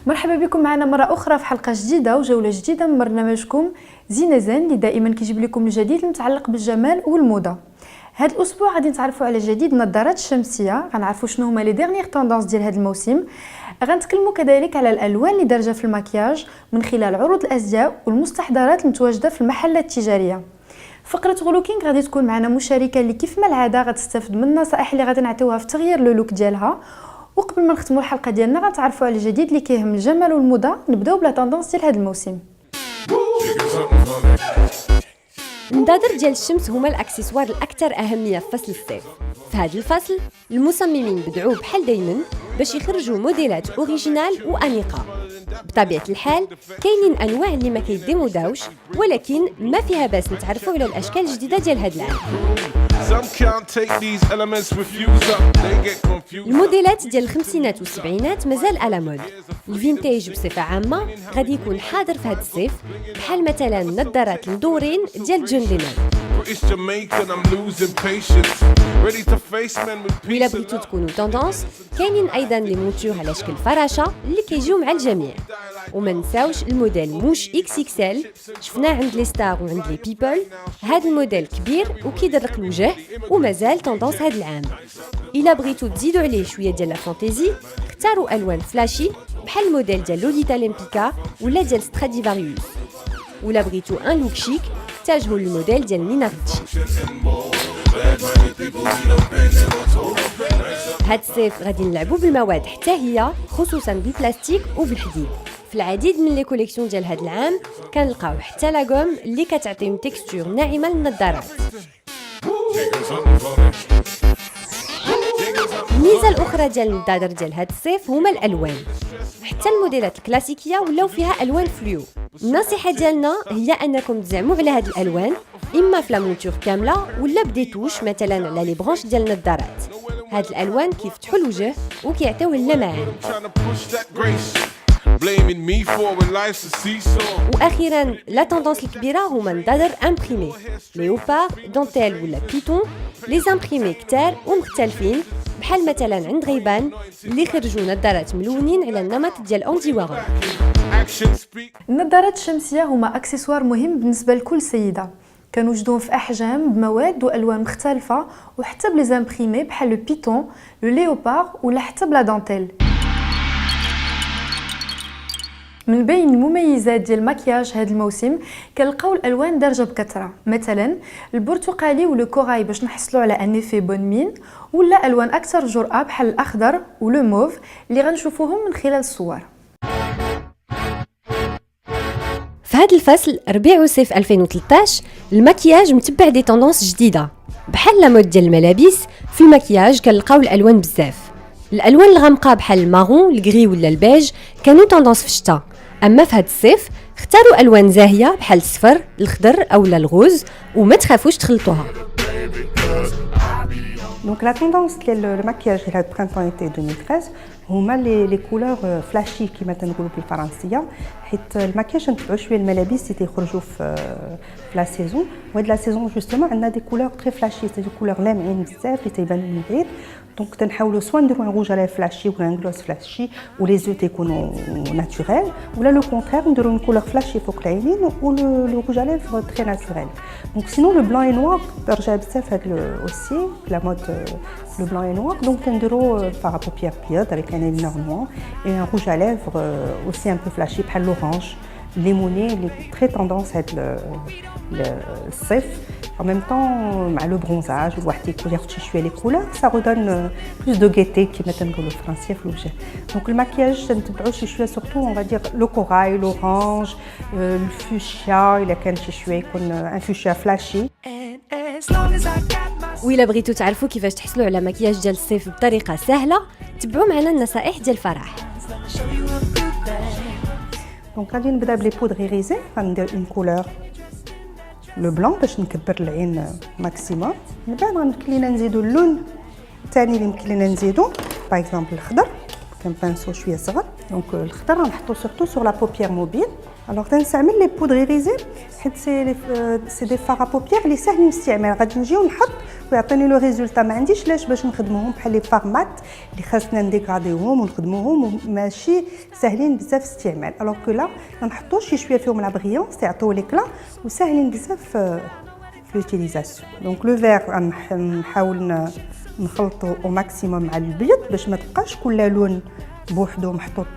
مرحبا بكم معنا مرة أخرى في حلقة جديدة وجولة جديدة من برنامجكم زينة اللي دائما كيجيب لكم الجديد المتعلق بالجمال والموضة. هذا الأسبوع غادي نتعرفوا على جديد النظارات الشمسية، غنعرفوا شنو هما لي ديرنيير طوندونس ديال هذا الموسم. غنتكلموا كذلك على الألوان اللي دارجة في المكياج من خلال عروض الأزياء والمستحضرات المتواجدة في المحلات التجارية. فقرة غلوكينغ غادي تكون معنا مشاركة اللي كيف ما العادة غتستافد من النصائح اللي غادي نعطيوها في تغيير لو لوك ديالها. وقبل ما نختموا الحلقه ديالنا غنتعرفوا على الجديد اللي كيهم الجمال والموضه. نبداو بلا طوندونس ديال هذا الموسم. النظاظر ديال الشمس هما الاكسسوار الاكثر اهميه في فصل الصيف. في هذا الفصل المصممين بدعوا بحال دايما باش يخرجوا موديلات اوريجينال وانيقه. بطبيعه الحال كاينين انواع اللي ما كيديموداوش، ولكن ما فيها باس نتعرفوا على الاشكال الجديده ديال هذا العام. الموديلات ديال الخمسينات والسبعينات مازال على مود. الفينتاج بصفه عامه غادي يكون حاضر في هذا الصيف، بحال مثلا نظارات المدورين ديال جون لينون. وإلا بغيتو تكونوا توندونس كاينين ايضا لي مونتور على شكل فراشه اللي كيجيو مع الجميع. وما نساوش الموديل موش اكس اكس ال، شفناه عند لي ستار وعند لي بيبل. هذا الموديل كبير وكيدرق الوجه ومازال توندونس هذا العام. الا بغيتو تزيدوا عليه شويه ديال لا فانتيزي اختاروا الوان فلاشي بحال الموديل ديال لوليتا ليمبيكا ولا ديال ستراديفاريوس. ولا بغيتو ان لوك شيك اتجهوا للموديل ديال نينا ريتشي. هاد الصيف غادي نلعبوا بالمواد حتى هي، خصوصا بالبلاستيك وبالحديد. في العديد من لي كوليكسيون ديال هاد العام كنلقاو حتى لا غوم اللي كتعطي اون تيكستور ناعمه للنظارات. الميزه الاخرى ديال النظاظر ديال هاد الصيف هما الالوان. حتى الموديلات الكلاسيكيه ولاو فيها الوان فلويو. النصيحه ديالنا هي انكم تزعموا على هاد الالوان اما في لا مونتور كامله ولا بديتوش مثلا على لي برونش ديال النظارات. هاد الالوان كيفتحوا الوجه وكيعطيوه اللمعان. واخيرا لا طوندونس الكبيره هما النظاظر امبريمي، ليوبار، دونتيل ولا بيتون. لي امبريمي كتار ومختلفين، بحال مثلا عند غيبان اللي خرجوا نظارات ملونين على النمط ديال اوندي وارون. النظارات الشمسيه هما اكسسوار مهم بالنسبه لكل سيده، كنوجدوهم في احجام بمواد والوان مختلفه وحتى بلي زامبريمي بحال لو بيتون، لو ليوبار ولا حتى بلا دونتيل. من بين المميزات ديال المكياج هذا الموسم كنلقاو الالوان دارجه بكثره، مثلا البرتقالي ولو كوراي باش نحصلوا على ان ايفي بون مين، ولا الوان اكثر جرأه بحال الاخضر ولو موف اللي غنشوفوهم من خلال الصور. في هذا الفصل ربيع وصيف 2013 المكياج متبع دي طوندونس جديده، بحال لا مود ديال الملابس. في المكياج كنلقاو الالوان بزاف. الالوان الغامقه بحال المارون، الغري ولا البيج كانوا طوندونس في الشتاء، اما في هذا الصيف اختاروا الوان زاهيه بحال الصفر، الخضر اولا الغوز، وما تخافوش تخلطوها. Donc la tendance ديال المكياج ديال هاد البرانتون ايتي 2013 هما لي كولور فلاشي كما تنقولوا بالفرنسيه، حيت المكياج نتبعوا شويه الملابس اللي تيخرجوا في لا سيزون. وهاد لا سيزون جوستومون عندنا دي كولور تري فلاشي، دي كولور لامعين بزاف اللي تيبانوا من بعيد. دونك تنحاولوا سوا نديروا ان روج على فلاشي ولا ان غلوس فلاشي ولي زو تيكونوا ناتوريل، ولا لو كونترير نديروا ان كولور فلاشي فوق العينين ولو روج على تري ناتوريل. دونك سينو لو بلان اي نوار رجع بزاف هاد اوسي لا مود le blanc et noir, donc on dirait par à paupières pieuse avec un eyeliner noir et un rouge à lèvres aussi un peu flashy, par l'orange, limoné, il est très tendance à être le safe. En même temps, le bronzage, les couleurs, ça redonne plus de gaieté qui mettent le français flouché. Donc le maquillage, surtout on va dire le corail, l'orange, le fuchsia, il y a un fuchsia flashy. وإلا بغيتو تعرفوا كيفاش تحصلوا على مكياج ديال الصيف بطريقه سهله تبعوا معنا النصائح ديال فرح. دونك غادي نبدا بلي بودر ايريزي، غندير اون كولور لو بلون باش نكبر العين ماكسيموم. من بعد غنكلينا نزيدو اللون الثاني اللي مكلينا نزيدو باغ اكزومبل الخضر، كنبانسو شويه صغر. دونك الخضر غنحطو سورتو سور لا بوبيير موبيل الوغ تنستعمل لي بودر ايريزي حيت سي دي فار ا بوبيير اللي ساهلين الاستعمال. غادي نجيو نحط ويعطيني لو ريزولتا. ما عنديش لاش باش نخدموهم بحال لي فارمات اللي خاصنا نديكاديوهم ونخدموهم ماشي ساهلين بزاف الاستعمال. الوغ كو لا نحطو شي شويه فيهم لا بريونس يعطيو ليكلا وساهلين بزاف في لوتيليزاسيون. دونك لو فير نحاول نخلطو او ماكسيموم مع البيض باش ما تبقاش كل لون بوحدو محطوط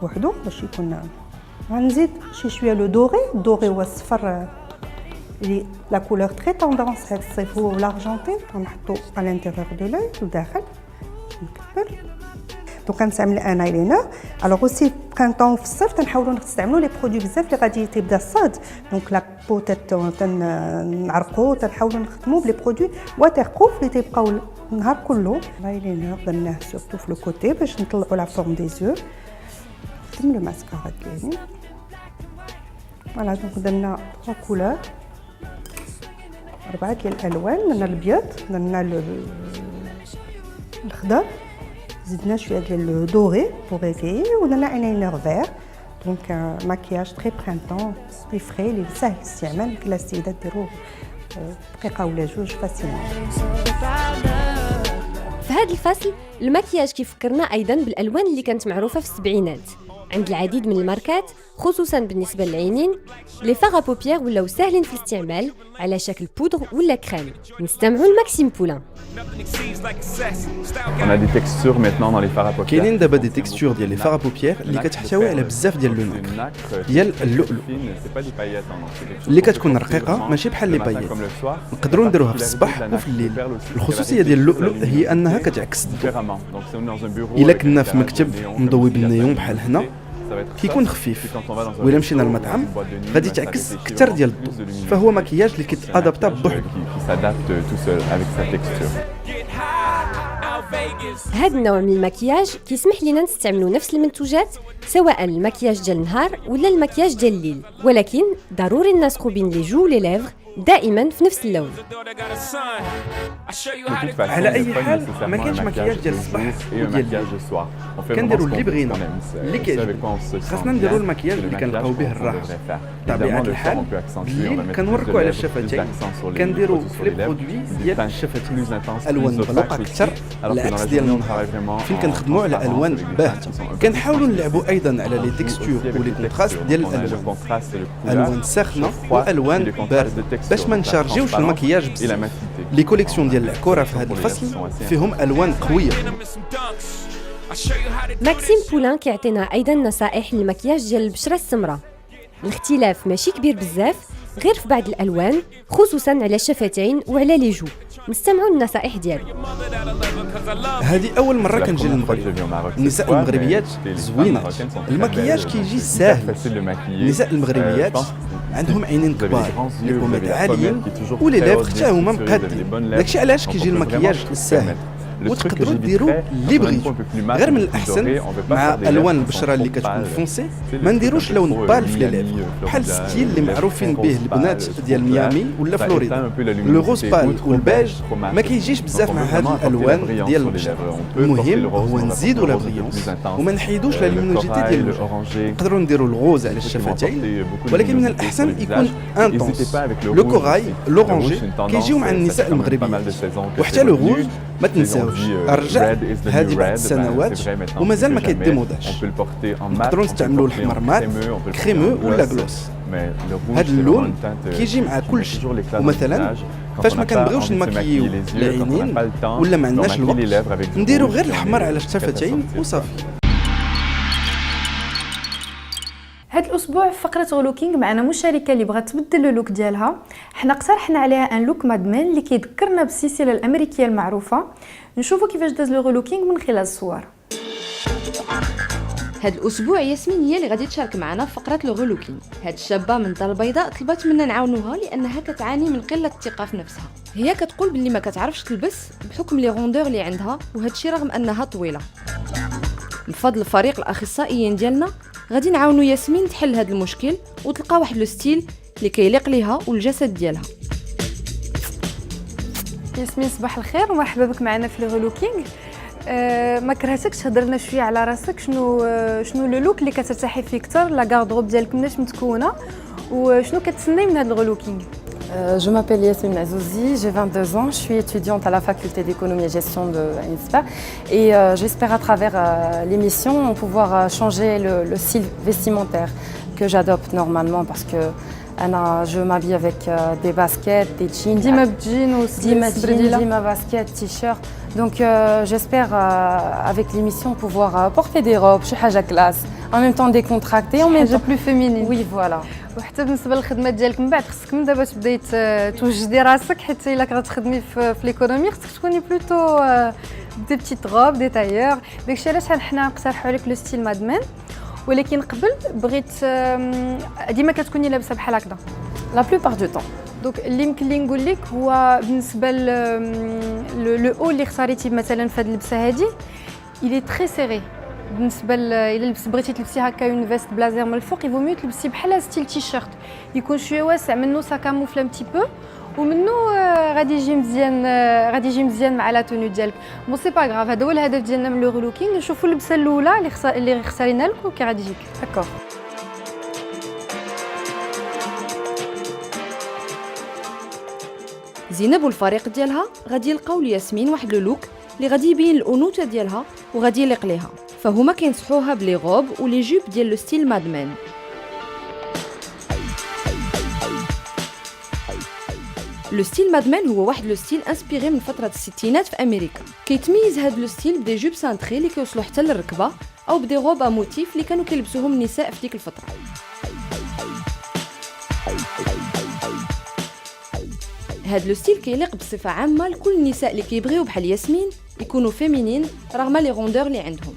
بوحدو باش يكون. غنزيد شي شويه لو دوغي. الدوغي هو الصفر اللي لا كولور تري طوندونس هاد الصيف هو لارجونتي. غنحطو على الانتيريور دو لوي وداخل نكبر. دونك كنستعمل ان ايلاينر. الوغ اوسي برينطون في الصيف تنحاولوا نستعملوا لي برودوي بزاف اللي غادي تبدا الصاد. دونك لا بو تنعرقوا تنحاولوا نخدموا بلي برودوي واتر بروف اللي تيبقاو النهار كله. الايلاينر درناه سورتو في لو كوتي باش نطلعوا لا فورم دي زو. نخدم لو ماسكارا ديالي. فوالا دونك درنا 3 كولور 4 ديال الالوان. درنا الابيض درنا الخضر زدنا شويه ديال لو دوغي بوغ ايغي ودرنا ايلاينر فير. دونك ماكياج تري برينطون تري فري اللي ساهل الاستعمال. كلا السيدات ديروه دقيقه ولا جوج فاسيلمون. في هذا الفصل المكياج كيفكرنا ايضا بالالوان اللي كانت معروفه في السبعينات عند العديد من الماركات، خصوصا بالنسبه للعينين. لي فاغ بوبيير ولاو ساهلين في الاستعمال على شكل بودر ولا كريم. نستمعوا لماكسيم بولان. On a des textures maintenant dans les fards à paupières. كاينين دابا دي تيكستور ديال لي فار ا بوبيير اللي كتحتوي على بزاف ديال لو نكر ديال اللؤلؤ اللي كتكون رقيقه ماشي بحال لي بايات. نقدروا نديروها في الصباح وفي الليل. الخصوصيه ديال اللؤلؤ هي انها كتعكس الضوء. الا كنا في مكتب مضوي بالنيون بحال هنا كيكون خفيف، وإلا مشينا للمطعم غادي تعكس كثر ديال الضوء. فهو مكياج اللي كيتادابتا بوحدو. هذا النوع من المكياج كيسمح لنا نستعملوا نفس المنتوجات سواء المكياج ديال النهار ولا المكياج ديال الليل، ولكن ضروري ننسقوا بين لي جو ولي ليفغ دائما في نفس اللون. على اي حال ما كاينش مكياج ديال الصباح وديال الليل. كنديروا اللي بغينا اللي كيعجبنا. خاصنا نديروا المكياج اللي كنلقاو به الراحه. بطبيعه الحال الليل كنوركوا على الشفتين. كنديروا في لي برودوي ديال الشفتين الوان بلوق اكثر على عكس ديال النهار فين كنخدموا على الوان باهته. كنحاولوا نلعبوا ايضا على لي تيكستور ولي كونتراست ديال الالوان، الوان ساخنه والوان بارده باش ما نشارجيوش المكياج بزاف. لي كوليكسيون ديال العكوره في هذا الفصل فيهم الوان قويه. ماكسيم بولان كيعطينا ايضا نصائح للمكياج ديال البشره السمراء. الاختلاف ماشي كبير بزاف غير في بعض الالوان، خصوصا على الشفتين وعلى لي جو. نستمعوا للنصائح ديالو. هذه اول مره كنجي للمغرب. النساء المغربيات زوينات، المكياج كيجي ساهل. النساء المغربيات عندهم عينين كبار، لي بومات عاليين ولي ليفغ حتى هما مقادين. داكشي علاش كيجي المكياج الساهل. وتقدروا ديروا اللي بغيتو. غير من الاحسن مع الوان البشره اللي كتكون فونسي ما نديروش لون بال في لي ليفغ بحال الستيل اللي معروفين به البنات ديال ميامي ولا فلوريدا. لو غوز بال والبيج ما كيجيش بزاف مع هاد الالوان ديال البشره. المهم هو نزيدوا لا بريونس وما نحيدوش لا لومينوجيتي ديال الوجه. نقدروا نديروا الغوز على الشفتين، ولكن من الاحسن يكون انطونس. لو كوراي لورانجي كيجيو مع النساء المغربيات، وحتى لو غوز ما تنساوش. رجع هذه بعد السنوات ومازال ما كيديموداش. نقدروا نستعملوا الحمر مات كريمو ولا غلوس. هذا اللون كيجي مع كل شيء. ومثلا فاش ما كنبغيوش نماكيو العينين ولا ما عندناش الوقت نديروا غير الحمر على الشفتين وصافي. هذا الاسبوع في فقره غلوكينغ معنا مشاركه اللي بغات تبدل اللوك ديالها. حنا اقترحنا عليها ان لوك مادمان اللي كيذكرنا بالسلسله الامريكيه المعروفه. نشوفوا كيفاش داز لو غلوكينغ من خلال الصور. هاد الاسبوع ياسمين هي اللي غادي تشارك معنا في فقره لو غلوكينغ. هاد الشابه من الدار البيضاء طلبت منا نعاونوها لانها كتعاني من قله الثقه في نفسها. هي كتقول باللي ما كتعرفش تلبس بحكم لي غوندور اللي عندها، وهذا الشيء رغم انها طويله. بفضل فريق الاخصائيين ديالنا غادي نعاونوا ياسمين تحل هذا المشكل وتلقى واحد لو ستيل اللي كيليق ليها والجسد ديالها. ياسمين صباح الخير ومرحبا بك معنا في لو غلوكينغ. ما كرهتكش هضرنا شويه على راسك شنو لو لوك اللي كترتاحي فيه اكثر لا غاردروب ديالك مناش متكونه وشنو كتسناي من هذا الغلوكينغ Je m'appelle Yasmine Azouzi, j'ai 22 ans, je suis étudiante à la faculté d'économie et gestion de l'INSPA et j'espère à travers l'émission pouvoir changer le style vestimentaire que j'adopte normalement parce que je m'habille avec des baskets, des jeans, dima baskets, t-shirts. Donc j'espère avec l'émission pouvoir porter des robes, شي حاجة classe, en même temps décontractée, en même temps plus féminine. Oui, voilà. وحتى بالنسبه للخدمات ديالك من بعد خصك من دابا تبداي توجدي راسك حيت الا كتخدمي في ليكونومي خصك تكوني بلوتو دي بيتيت غوب دي تايور داكشي علاش حنا نقترحوا عليك لو ستيل مادمان ولكن قبل بغيت ديما كتكوني لابسه بحال هكذا La plupart du temps. دونك اللي يمكن لي نقول لك هو بالنسبه لو او اللي اختاريتي مثلا في هذه اللبسه هذه il est très serré بالنسبه الى بغيتي تلبسي هكا اون فيست بلازير من الفوق يفو ميو تلبسي بحال ستيل تيشيرت يكون شويه واسع منه سا كاموفل ان بتي بو ومنه غادي يجي مزيان مع لا توني ديالك بون سي با غراف هذا هو الهدف ديالنا من لو رولوكينغ نشوفوا اللبسه الاولى اللي اختارينا لك وكي غادي يجيك D'accord. زينب والفريق ديالها غادي يلقاو لياسمين واحد لو لوك اللي غادي يبين الانوثه ديالها وغادي يليق ليها فهما كينصحوها بلي غوب ولي جوب ديال لو ستيل مادمان لو ستيل مادمان هو واحد لو ستيل انسبيري من فتره الستينات في امريكا كيتميز هاد لو ستيل بدي جوب سانتري اللي كيوصلوا حتى للركبه او بدي غوب ا موتيف اللي كانوا كيلبسوهم النساء في ديك الفتره هاد لو ستيل كيليق بصفه عامه لكل النساء اللي كيبغيو بحال ياسمين يكونوا فيمينين رغم لي غوندور اللي عندهم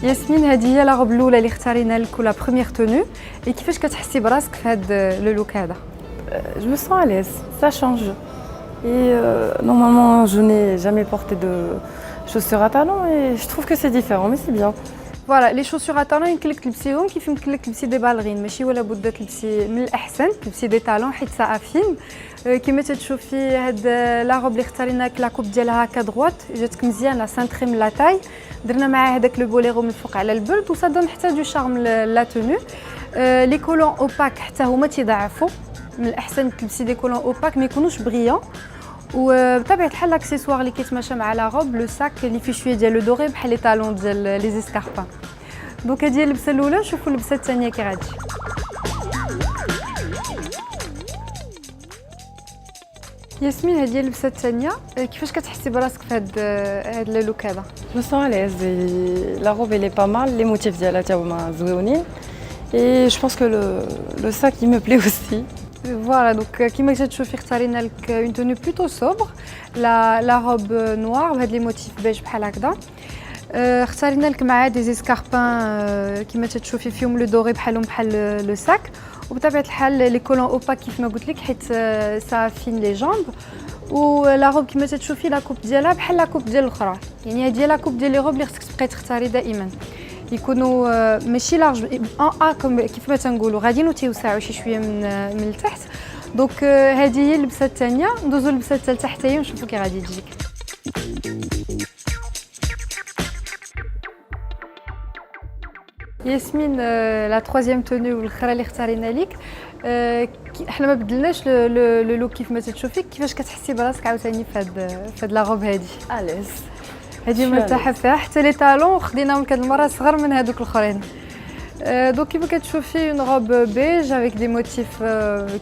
ياسمين هذه هي لا غوب الاولى اللي اختارينا لك ولا بروميير تونو كيفاش كتحسي براسك في هذا لو لوك هذا Je me sens à l'aise, ça change. Et normalement, je n'ai jamais porté de chaussures à talons et je trouve que c'est différent, mais c'est bien. فوالا لي شوسور طالون يمكن لك تلبسيهم كيف يمكن لك تلبسي دي بالغين ماشي ولا بد تلبسي من الاحسن تلبسي دي طالون حيت سافين كما تشوفي هاد لا روب اللي اختارينا لك لا كوب ديالها هكا دغوات جاتك مزيان لا سانتري من لا تاي درنا معاه هذاك لو بوليرو من الفوق على البرد وصا دون حتى دو شارم لا تونو لي كولون اوباك حتى هما تيضاعفوا من الاحسن تلبسي دي كولون اوباك ما يكونوش بغيون وبطبيعه الحال لاكسيسوار اللي كيتماشى مع لا روب لو ساك اللي فيه شويه ديال لو دوري بحال لي طالون ديال لي زيسكاربان دونك هذه هي اللبسه الاولى نشوفوا اللبسه الثانيه كي غادي ياسمين هذه هي اللبسه الثانيه كيفاش كتحسي براسك في هذا اللوك هذا Je me sens à l'aise et la robe elle est pas mal, les motifs ديالها تا هما زويونين et je pense que le sac il me plaît aussi. فوالا دونك كيما كتشوفي اختارينا لك اون تونو بلوتو صوبر لا روب نوار بهاد لي موتيف بيج بحال هكذا اختارينا لك معاه دي زيسكاربان كيما تشوفي فيهم لو دوري بحالهم بحال لو ساك وبطبيعه الحال لي كولون اوباك كيف ما قلت لك حيت سافين لي جامب ولا روب كيما تشوفي لا كوب ديالها بحال لا كوب ديال الاخرى يعني هذه هي لا كوب ديال لي روب اللي خصك تبقاي تختاري دائما يكونوا ماشي لارج ان كيف ما تنقولوا غاديين وتيوسعوا شي شويه من التحت دونك هذه هي اللبسه الثانيه ندوزو للبسه الثالثه حتى هي ونشوفوا كي غادي تجيك ياسمين لا ترويزيام تونو والاخرى اللي اختارينا ليك احنا ما بدلناش لو لوك كيف ما تشوفي كيفاش كتحسي براسك عاوتاني في هاد لا روب هادي À l'aise. هادي مرتاحه فيها حتى لي طالون خديناهم هاد المره صغر من هادوك الاخرين دونك كيما كتشوفي اون روب بيج افيك دي موتيف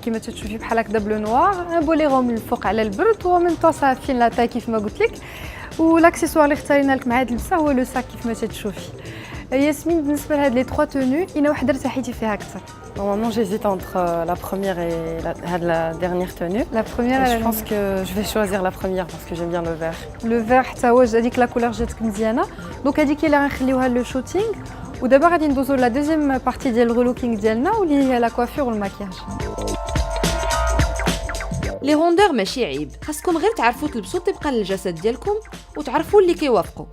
كيما تشوفي بحال هكذا بلو نوار ان بوليرو من الفوق على البرد و من طو صافين لا تاي كيف ما قلت لك والاكسيسوار اللي اختارينا لك مع هاد اللبسه هو لو ساك كيف ما تشوفي ياسمين بالنسبه لهاد لي 3 تونو اين وحده ارتحيتي فيها اكثر Normalement, j'hésite entre la première et la dernière tenue. La première et je pense que je vais choisir la première parce que j'aime bien le vert. Le vert حتى هو هذيك لا كولور جاتك مزيانه دونك هذيك اللي غنخليوها لو شوتينغ ودابا غادي ندوزو لا دوزيام بارتي ديال الرولوكينغ ديالنا واللي هي لا كوافير والماكياج لي غوندور ماشي عيب خاصكم غير تعرفوا تلبسوا طبقا للجسد ديالكم وتعرفوا اللي كيوافقوا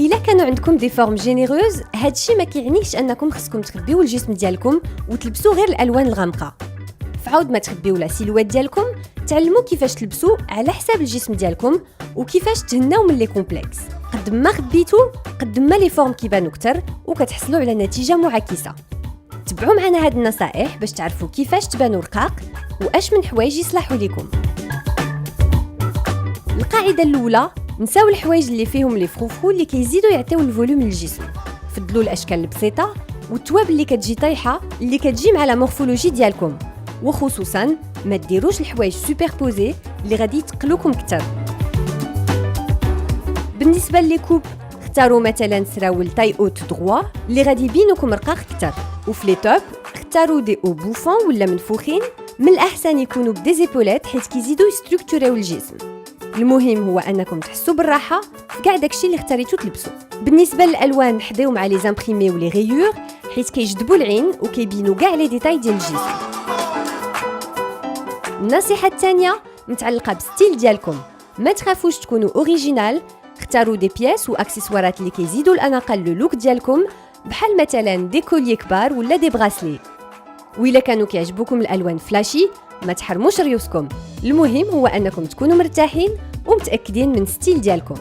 إلا كان كانوا عندكم دي فورم جينيروز، هادشي ما كيعنيش انكم خصكم تخبيو الجسم ديالكم وتلبسوا غير الالوان الغامقه. فعاود ما تخبيو لا سيلوات ديالكم، تعلموا كيفاش تلبسوا على حساب الجسم ديالكم وكيفاش تهناو من لي كومبلكس. قد ما خبيتو قد ما لي فورم كيبانو كتر وكتحصلوا على نتيجه معاكسه. تبعوا معنا هاد النصائح باش تعرفوا كيفاش تبانوا رقاق واش من حوايج يصلحوا لكم. القاعده الاولى، نساو الحوايج اللي فيهم لي فروفرو اللي كيزيدوا يعطيو الفوليوم للجسم. فضلوا الاشكال البسيطه والتوابل اللي كتجي طايحه اللي كتجي مع لا مورفولوجي ديالكم، وخصوصا ما ديروش الحوايج سوبربوزي اللي غادي يتقلوكم كتر. بالنسبه للكوب، اختاروا مثلا سراول تاي اوت دروا اللي غادي يبينوكم رقاق كتر، وفي لي توب اختاروا دي او بوفون ولا منفوخين، من الاحسن يكونوا بديزيبولات حيت كيزيدوا يستركتوريو الجسم. المهم هو انكم تحسوا بالراحه في كاع داكشي اللي اختاريتو تلبسوا. بالنسبه للالوان، حداو مع لي زامبريمي ولي غيور حيت كيجذبوا العين وكيبينوا كاع لي ديتاي ديال الجسم. النصيحه الثانيه متعلقه بالستيل ديالكم، ما تخافوش تكونوا اوريجينال، اختاروا دي بياس واكسسوارات اللي كيزيدوا الاناقه للوك ديالكم، بحال مثلا دي كوليي كبار ولا دي براسلي. وإلا كانوا كيعجبوكم الالوان فلاشي ما تحرموش ريوسكم، المهم هو انكم تكونوا مرتاحين ومتاكدين من ستيل ديالكم.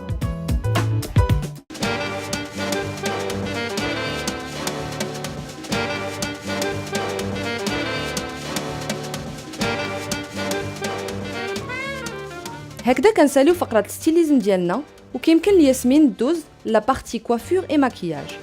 هكذا كنساليو فقره الستيليزم ديالنا، وكيمكن لياسمين دوز لا بارتي كوافور اي ماكياج.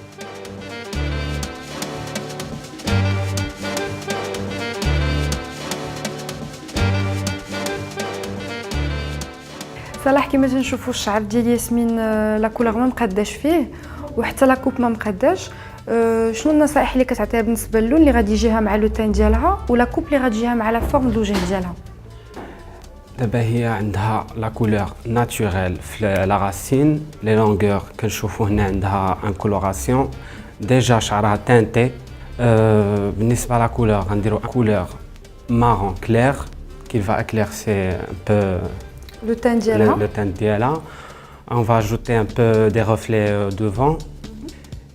صلاح كما تنشوفوا الشعر ديال ياسمين لا كولور ما مقاداش فيه وحتى لا كوب ما مقاداش. شنو النصائح اللي كتعطيها بالنسبه للون اللي غادي يجيها مع لو تان ديالها ولا كوب اللي غادي يجيها مع لا فورم الوجه ديالها؟ دابا هي عندها لا كولور ناتوريل في لا راسين، لي لونغور كنشوفوا هنا عندها ان كولوراسيون ديجا شعرها تانتي. بالنسبه لا كولور غنديروا كولور مارون كلير qui va éclaircir un peu le teint ديالها. Le teint d'Yala. On va ajouter un peu des reflets devant.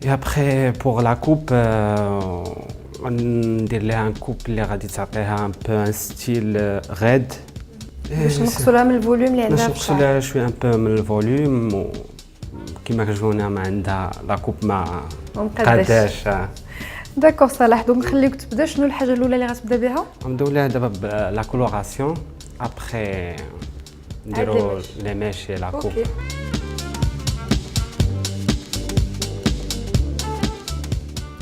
Et après, pour la coupe, on dirait un coupe qui a un peu un style raide. باش نقصوا لها من الفوليوم اللي عندها في الشعر. نقصوا لها شويه ان بو من الفوليوم كما كتشوفونا ما عندها لا كوب ما مقاداش. داكور صلاح، دونك نخليك تبدا. شنو الحاجه الاولى اللي غتبدا بها؟ نبداو لها دابا لا كولوراسيون، ابخي نديرو لي ميشي لا كوب.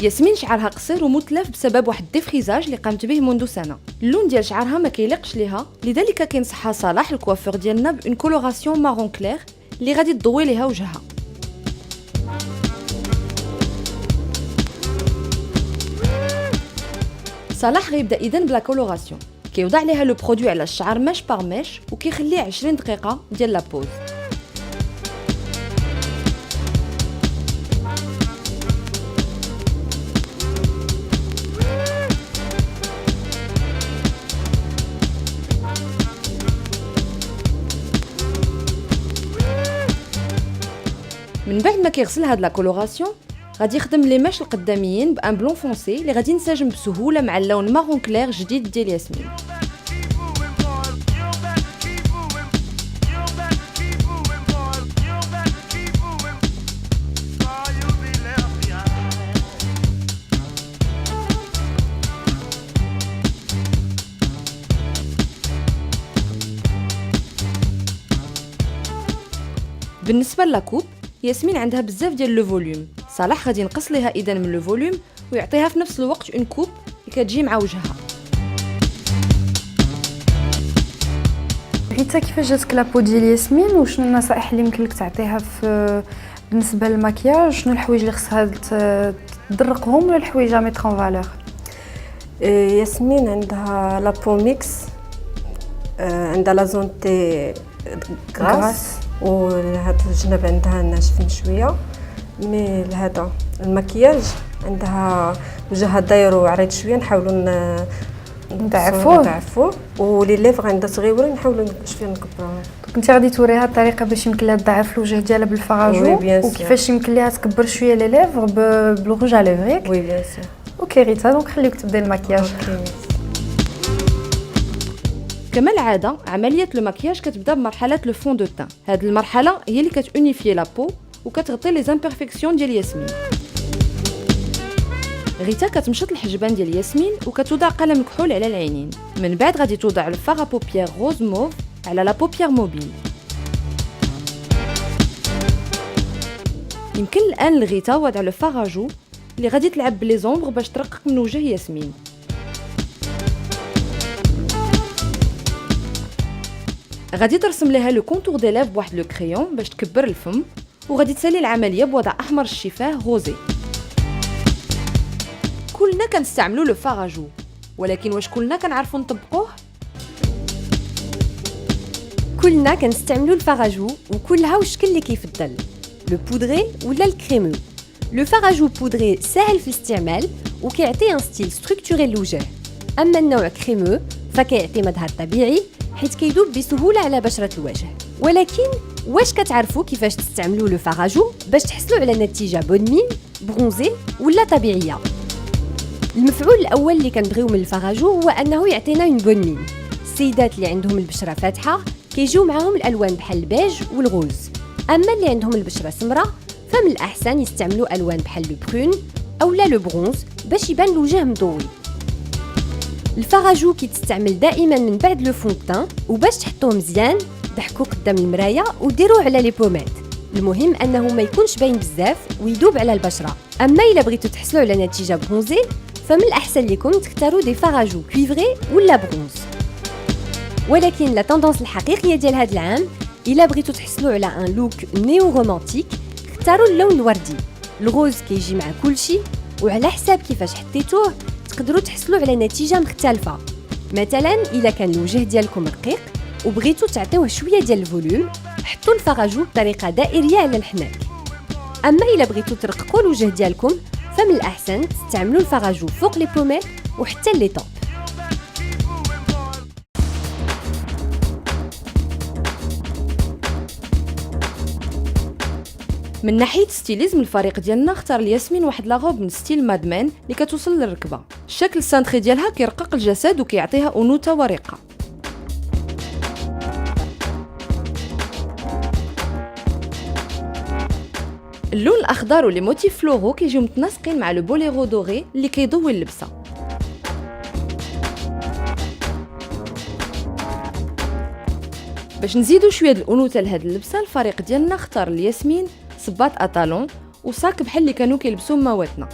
ياسمين شعرها قصير ومتلف بسبب واحد الديفريزاج اللي قامت به منذ سنه. اللون ديال شعرها ما كيليقش ليها، لذلك كينصحها صلاح الكوافور ديالنا بان كولوراسيون مارون كلير اللي غادي تضوي ليها وجهها. صلاح غيبدا اذا بلا كولوراسيون، كيوضع ليها لو برودوي على الشعر ماش بار ماش وكيخليه 20 دقيقه ديال لا بوز. من بعد ما كيغسل هاد لا كولوراسيون غادي يخدم لي ماش القداميين بان بلون فونسي اللي غادي ينسجم بسهوله مع اللون مارون كلير جديد ديال ياسمين. بالنسبه للاكوب، ياسمين عندها بزاف ديال لو فوليوم، صلاح غادي ينقص ليها اذا من لو فوليوم ويعطيها في نفس الوقت اون كوب اللي كتجي مع وجهها. ريتا، كيفاش جاتك لابو ديال ياسمين وشنو النصائح اللي يمكن لك تعطيها في بالنسبه للمكياج؟ شنو الحوايج اللي خصها تدرقهم ولا الحوايج ا ميتر اون فالور؟ ياسمين عندها لابو ميكس، عندها لا زون تي غراس وهاد الجنب عندها ناشفين شويه. مي لهذا المكياج عندها وجهها داير وعريض شويه، نحاولوا نضعفوه ولي ليفر عندها صغيورين نحاولوا فين نكبروها. كنتي غادي توريها الطريقه باش يمكن لها تضعف الوجه ديالها بالفراجو وكيفاش يمكن لها تكبر شويه لي ليفر بالروج على ليفريك. وي بيان سور. اوكي ريتا دونك خليك تبداي المكياج. كما العاده عمليه لو ماكياج كتبدا بمرحله لو فون دو تان. هاد المرحله هي اللي كتونيفي لا بو وكتغطي لي زامبيرفيكسيون ديال ياسمين. غيتا كتمشط الحجبان ديال ياسمين وكتوضع قلم كحول على العينين. من بعد غادي توضع الفار بوبيير روز موف على لا بوبيير موبيل. يمكن الان لغيتا وضع لو فاراجو اللي غادي تلعب بلي زومبر باش ترقق من وجه ياسمين. غادي ترسم لها لو كونتور دي ليف بواحد لو كريون باش تكبر الفم وغادي تسالي العمليه بوضع احمر الشفاه روزي. كلنا كنستعملوا لو فاراجو ولكن واش كلنا كنعرفوا نطبقوه؟ كلنا كنستعملوا الفاراجو وكلها والشكل اللي كيفضل لو بودري ولا الكريمو. لو فاراجو بودري سهل في الاستعمال وكيعطي ان ستيل ستركتوري للوجه، اما النوع كريمو فكيعطي مظهر طبيعي حيت كيذوب بسهوله على بشره الوجه. ولكن واش كتعرفوا كيفاش تستعملوا لو فاراجو باش تحصلوا على نتيجه بونمين برونزي ولا طبيعيه؟ المفعول الاول اللي كنبغيو من الفاراجو هو انه يعطينا اون بونمين. السيدات اللي عندهم البشره فاتحه كيجيو معاهم الالوان بحال البيج والغوز، اما اللي عندهم البشره سمراء فمن الاحسن يستعملوا الوان بحال لو برون او لا لو برونز باش يبان الوجه مضوي. الفاراجو كيتستعمل دائما من بعد لو فونتان وباش تحطوه مزيان ضحكوا قدام المرايه وديروه على لي بومات. المهم انه ما يكونش باين بزاف ويذوب على البشره. اما الا بغيتوا تحصلوا على نتيجه برونزي فمن الاحسن لكم تختاروا دي فاراجو كويفري ولا برونز. ولكن لا تندونس الحقيقيه ديال هذا العام الا بغيتوا تحصلوا على ان لوك نيو رومانتيك اختاروا اللون الوردي. الغوز كيجي مع كلشي وعلى حساب كيفاش حطيتوه تقدروا تحصلوا على نتيجه مختلفه. مثلا الا كان الوجه ديالكم رقيق وبغيتوا تعطيوه شويه ديال الفوليوم حطوا الفاراجو بطريقه دائريه على الحناك. اما الا بغيتوا ترققوا الوجه ديالكم فمن الاحسن تستعملوا الفاراجو فوق لي بوميت وحتى لي طوب. من ناحيه ستيليزم الفريق ديالنا اختار الياسمين واحد لاغوب من ستيل مادمان اللي كتوصل للركبه. الشكل السانتري ديالها كيرقق الجسد وكيعطيها انوثه ورقه. اللون الاخضر ولي موتيف فلورو كيجيو متناسقين مع لو بوليرو دوري اللي كيضوي اللبسه. باش نزيدو شويه د الانوثه لهاد اللبسه الفريق ديالنا اختار الياسمين صباط اطالون وصاك بحال اللي كانوا كيلبسوا مواتنا.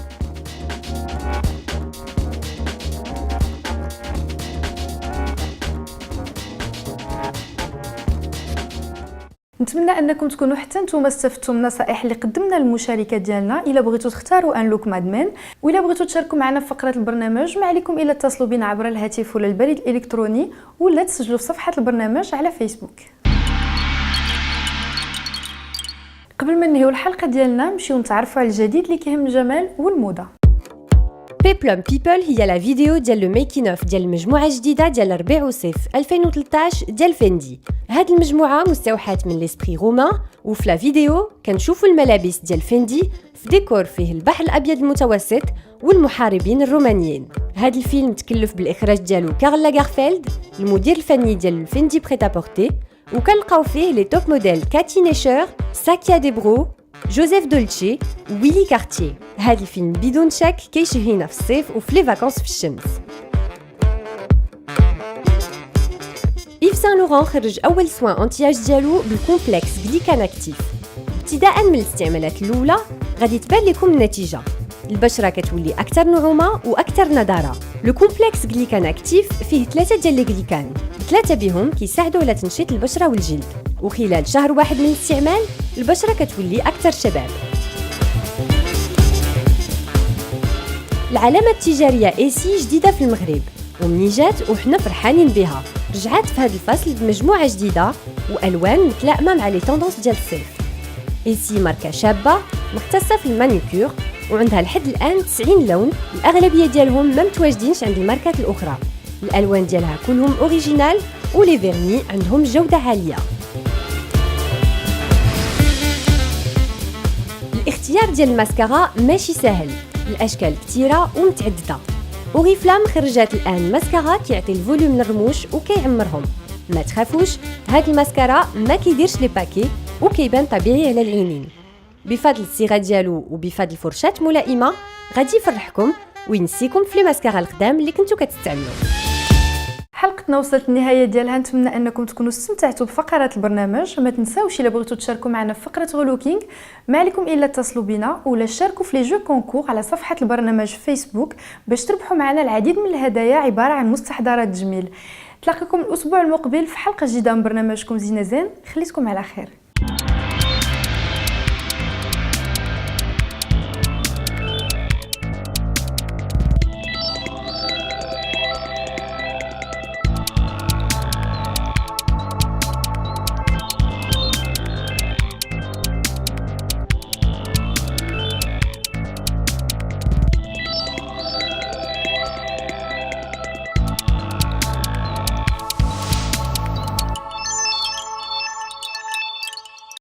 نتمنى انكم تكونوا حتى نتوما استفدتوا من النصائح اللي قدمنا للمشاركه ديالنا. الا بغيتوا تختاروا ان لوك مادمان ولا بغيتوا تشاركوا معنا في فقره البرنامج ما عليكم الا اتصلوا بنا عبر الهاتف ولا البريد الالكتروني ولا تسجلوا في صفحه البرنامج على فيسبوك. قبل ما ننهيو الحلقه ديالنا نمشيو نتعرفوا على الجديد اللي كيهم الجمال والموضه. بيبلوم بيبل هي لا فيديو ديال لو ميكين اوف ديال المجموعه جديده ديال ربيع وصيف 2013 ديال فندي. هاد المجموعه مستوحاه من ليسبري رومان وفي لا فيديو كنشوفوا الملابس ديال فندي في ديكور فيه البحر الابيض المتوسط والمحاربين الرومانيين. هاد الفيلم تكلف بالاخراج ديالو كارل لاغارفيلد المدير الفني ديال فندي بريتابورتي وكنلقاو فيه لي توب موديل كاتي نيشر ساكيا ديبرو جوزيف دولتشي ويلي كارتيه. هاد الفيلم بدون شك كيشهينا في الصيف وفي لي فاكونس في الشمس. إيف سان لوران خرج أول سوان أنتياج ديالو بالكومبلكس غليكان أكتيف. ابتداء من الاستعمالات الأولى غادي تبان لكم النتيجة، البشرة كتولي أكثر نعومة وأكثر نضارة. لو كومبلكس غليكان أكتيف فيه 3 ديال لي غليكان، 3 بهم كيساعدوا على تنشيط البشرة والجلد، وخلال شهر واحد من الاستعمال البشرة كتولي أكثر شباب. العلامة التجارية ايسي جديدة في المغرب ومني جات وحنا فرحانين بها. رجعت في هذا الفصل بمجموعة جديدة وألوان متلائمة مع لي توندونس ديال الصيف. ايسي ماركة شابة مختصة في المانيكير وعندها لحد الآن 90 لون، الأغلبية ديالهم ما متواجدينش عند الماركات الأخرى. الالوان ديالها كلهم اوريجينال ولي فيرني عندهم جوده عاليه. الاختيار ديال الماسكارا ماشي سهل، الاشكال كثيره ومتعدده. اوريفلام خرجت الان ماسكارا كيعطي الفوليوم للرموش وكيعمرهم. ما تخافوش، هاد الماسكارا ما كيديرش لي باكي وكيبان طبيعي على العينين. بفضل الصيغه ديالو وبفضل الفرشات ملائمه غادي يفرحكم وينسيكم في لي ماسكارا القدام اللي كنتو كتستعملوا. حلقتنا وصلت النهايه ديالها، نتمنى انكم تكونوا استمتعتوا بفقرات البرنامج. ما تنساوش الا بغيتوا تشاركوا معنا في فقره غلوكينغ ما عليكم الا اتصلوا بنا ولا شاركوا في لي جو كونكور على صفحه البرنامج في فيسبوك باش تربحوا معنا العديد من الهدايا عباره عن مستحضرات تجميل. تلاقيكم الاسبوع المقبل في حلقه جديده من برنامجكم زينة زين، خليتكم على خير.